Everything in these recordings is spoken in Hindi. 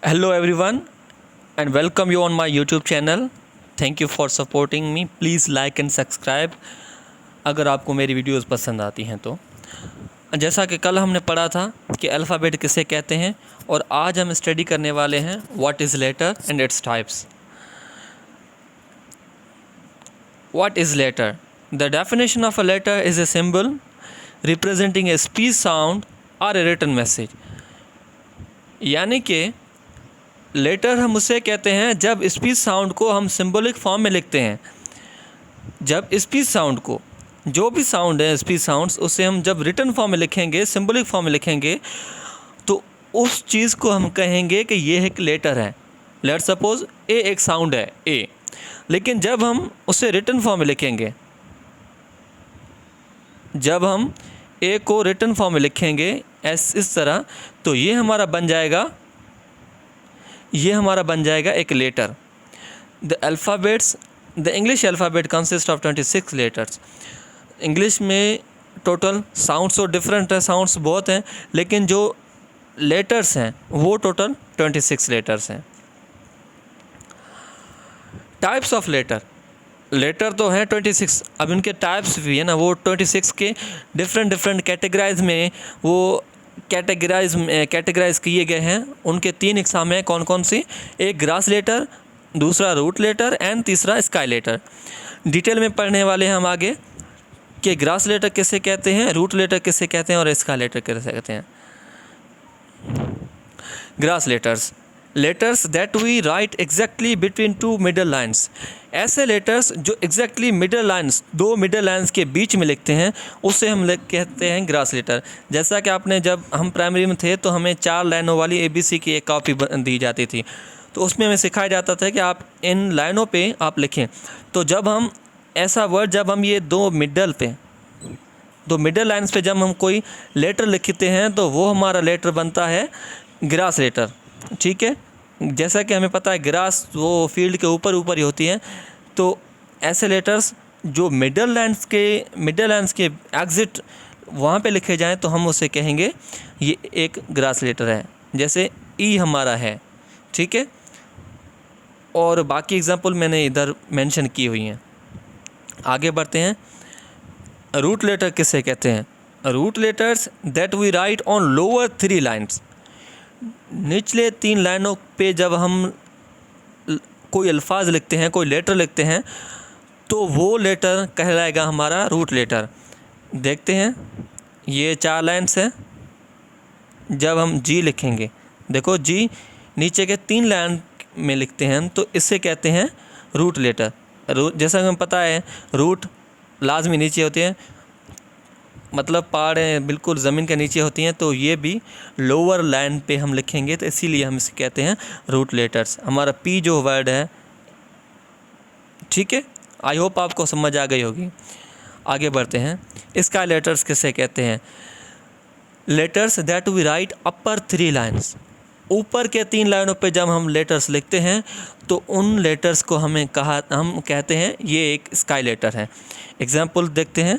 Hello everyone and welcome you on my YouTube channel. Thank you for supporting me. Please like and subscribe अगर आपको मेरी वीडियोस पसंद आती हैं तो। जैसा कि कल हमने पढ़ा था कि अल्फ़ाबेट किसे कहते हैं और आज हम स्टडी करने वाले हैं what is letter and its types. What is letter? The definition of a letter is a symbol representing a speech sound और ए रिटन मैसेज। यानी कि लेटर हम उसे कहते हैं जब स्पीच साउंड को हम सिंबॉलिक फॉर्म में लिखते हैं। जब स्पीच साउंड को, जो भी साउंड है स्पीच साउंड्स, उसे हम जब रिटन फॉर्म में लिखेंगे, सिंबॉलिक फॉर्म में लिखेंगे, तो उस चीज़ को हम कहेंगे कि ये एक लेटर है। लेट सपोज ए एक साउंड है ए, लेकिन जब हम उसे रिटन फॉर्म में लिखेंगे, जब हम ए को रिटन फॉर्म में लिखेंगे इस तरह, तो ये हमारा बन जाएगा एक letter. The English alphabet consist of 26 letters. English में टोटल साउंड्स तो डिफरेंट है, साउंड्स बहुत हैं, लेकिन जो लेटर्स हैं वो टोटल 26 लेटर्स हैं। टाइप्स ऑफ लेटर तो हैं 26, अब इनके टाइप्स भी है ना, वो 26 के डिफरेंट कैटेगराइज में वो कैटेगराइज किए गए हैं। उनके 3 इकसाम हैं, कौन कौन सी? एक ग्रास लेटर, दूसरा रूट लेटर एंड तीसरा स्काई लेटर। डिटेल में पढ़ने वाले हैं हम आगे कि ग्रास लेटर किसे कहते हैं, रूट लेटर किसे कहते हैं और स्काई लेटर किसे कहते हैं। Grass letters that we write exactly between 2 middle lines. ऐसे लेटर्स जो exactly middle lines, 2 middle lines के बीच में लिखते हैं, उसे हम कहते हैं ग्रास लेटर। जैसा कि आपने, जब हम प्राइमरी में थे तो हमें 4 लाइनों वाली ABC की एक कॉपी दी जाती थी, तो उसमें हमें सिखाया जाता था कि आप इन लाइनों पे आप लिखें। तो जब हम ऐसा वर्ड, जब हम ये 2 मिडल लाइन्स पे जब हम कोई लेटर लिखते हैं तो वो हमारा लेटर बनता है ग्रास लेटर। ठीक है, जैसा कि हमें पता है ग्रास वो फील्ड के ऊपर ही होती है, तो ऐसे लेटर्स जो मिडल लाइन्स के एग्जिट वहाँ पे लिखे जाएं तो हम उसे कहेंगे ये एक ग्रास लेटर है। जैसे ई हमारा है, ठीक है, और बाकी एग्जांपल मैंने इधर मेंशन की हुई हैं। आगे बढ़ते हैं। रूट लेटर किसे कहते हैं? Root letters that we write on lower 3 lines. निचले 3 लाइनों पे जब हम कोई अल्फाज लिखते हैं, कोई लेटर लिखते हैं, तो वो लेटर कहलाएगा हमारा रूट लेटर। देखते हैं, ये 4 लाइन्स है। जब हम जी लिखेंगे, देखो जी नीचे के 3 लाइन में लिखते हैं, तो इससे कहते हैं रूट लेटर। जैसा कि हमें पता है रूट लाजमी नीचे होते हैं, मतलब पहाड़ें बिल्कुल ज़मीन के नीचे होती हैं, तो ये भी लोअर लाइन पे हम लिखेंगे, तो इसीलिए हम इसे कहते हैं रूट लेटर्स। हमारा पी जो वर्ड है, ठीक है, आई होप आपको समझ आ गई होगी। आगे बढ़ते हैं। स्काई लेटर्स किसे कहते हैं? Letters that we write upper 3 lines. ऊपर के 3 लाइनों पे जब हम लेटर्स लिखते हैं तो उन लेटर्स को हम कहते हैं ये एक स्काई लेटर है। एग्जाम्पल देखते हैं।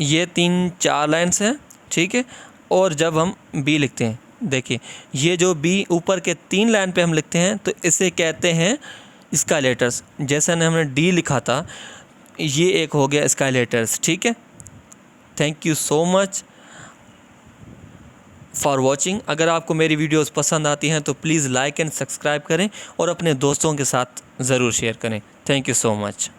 ये 3-4 लाइन्स हैं, ठीक है, और जब हम बी लिखते हैं, देखिए ये जो बी ऊपर के 3 लाइन पे हम लिखते हैं तो इसे कहते हैं स्काई लेटर्स। जैसा ने हमने डी लिखा था, ये एक हो गया स्काई लेटर्स। ठीक है, thank you so much for watching. अगर आपको मेरी वीडियोस पसंद आती हैं तो प्लीज़ लाइक एंड सब्सक्राइब करें और अपने दोस्तों के साथ ज़रूर शेयर करें। Thank you so much.